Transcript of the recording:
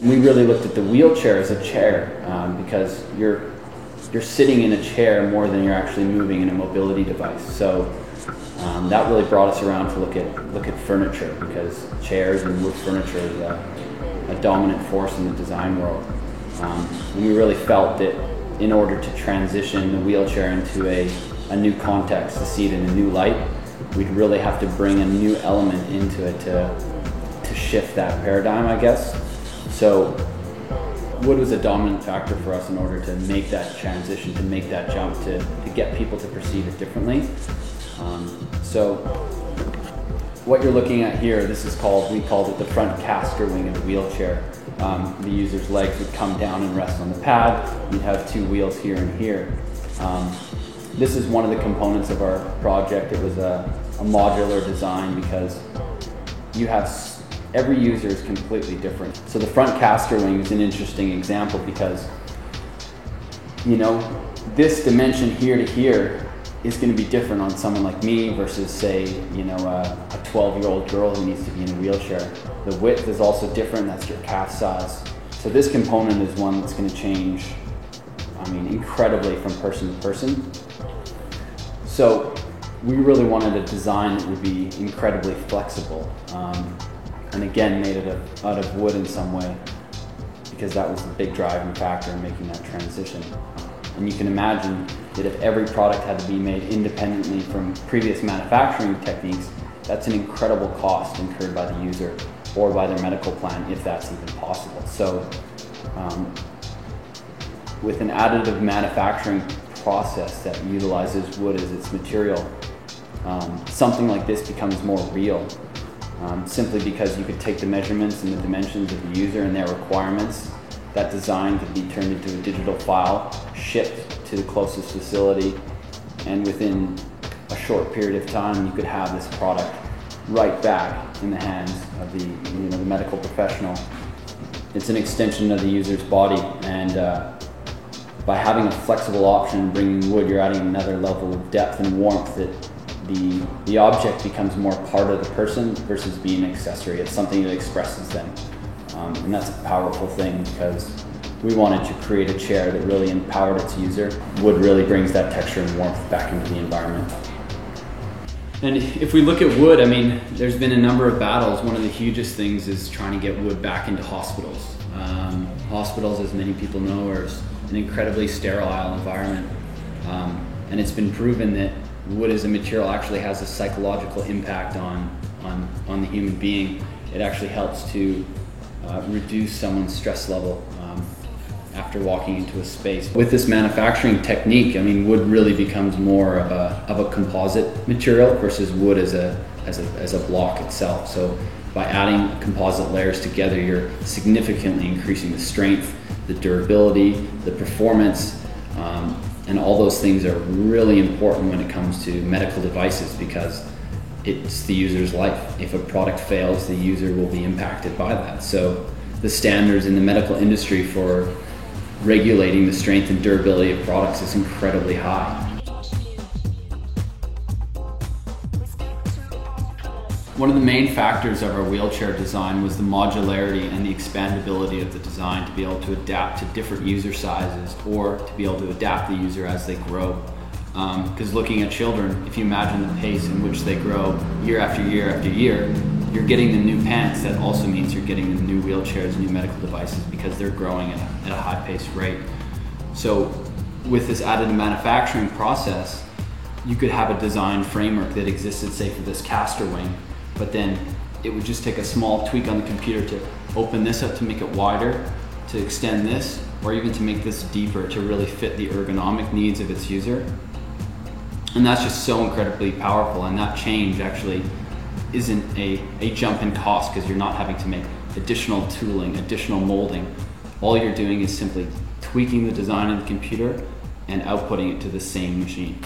We really looked at the wheelchair as a chair because you're sitting in a chair more than you're actually moving in a mobility device. So that really brought us around to look at furniture, because chairs and wood furniture is a dominant force in the design world. And we really felt that in order to transition the wheelchair into a new context, to see it in a new light, we'd really have to bring a new element into it to shift that paradigm, I guess. So wood was a dominant factor for us in order to make that transition, to make that jump, to get people to perceive it differently. So what you're looking at here, we called it the front caster wing of the wheelchair. The user's legs would come down and rest on the pad. You'd have two wheels here and here. This is one of the components of our project. It was a modular design because every user is completely different. So the front caster wing is an interesting example because, this dimension here to here is going to be different on someone like me versus, say, a 12-year-old girl who needs to be in a wheelchair. The width is also different, that's your calf size. So this component is one that's going to change, incredibly from person to person. So we really wanted a design that would be incredibly flexible, and again made it out of wood in some way, because that was the big driving factor in making that transition. And you can imagine that if every product had to be made independently from previous manufacturing techniques, that's an incredible cost incurred by the user or by their medical plan, if that's even possible. So with an additive manufacturing process that utilizes wood as its material, something like this becomes more real, simply because you could take the measurements and the dimensions of the user and their requirements. That design could be turned into a digital file, shipped to the closest facility, and within a short period of time you could have this product right back in the hands of the medical professional. It's an extension of the user's body, and by having a flexible option, bringing wood, you're adding another level of depth and warmth that the object becomes more part of the person versus being an accessory. It's something that expresses them. And that's a powerful thing, because we wanted to create a chair that really empowered its user. Wood really brings that texture and warmth back into the environment. And if we look at wood, there's been a number of battles. One of the hugest things is trying to get wood back into hospitals. Hospitals, as many people know, are an incredibly sterile environment. And it's been proven that wood as a material actually has a psychological impact on the human being. It actually helps to reduce someone's stress level after walking into a space. With this manufacturing technique, wood really becomes more of a composite material versus wood as a block itself. So by adding composite layers together, you're significantly increasing the strength, the durability, the performance, and all those things are really important when it comes to medical devices, because it's the user's life. If a product fails, the user will be impacted by that. So the standards in the medical industry for regulating the strength and durability of products is incredibly high. One of the main factors of our wheelchair design was the modularity and the expandability of the design, to be able to adapt to different user sizes or to be able to adapt the user as they grow. Because looking at children, if you imagine the pace in which they grow year after year after year, you're getting the new pants. That also means you're getting the new wheelchairs, new medical devices, because they're growing at a high-paced rate. So with this additive manufacturing process, you could have a design framework that existed, say, for this caster wing, but then it would just take a small tweak on the computer to open this up to make it wider, to extend this, or even to make this deeper to really fit the ergonomic needs of its user. And that's just so incredibly powerful, and that change actually isn't a jump in cost, because you're not having to make additional tooling, additional molding. All you're doing is simply tweaking the design of the computer and outputting it to the same machine.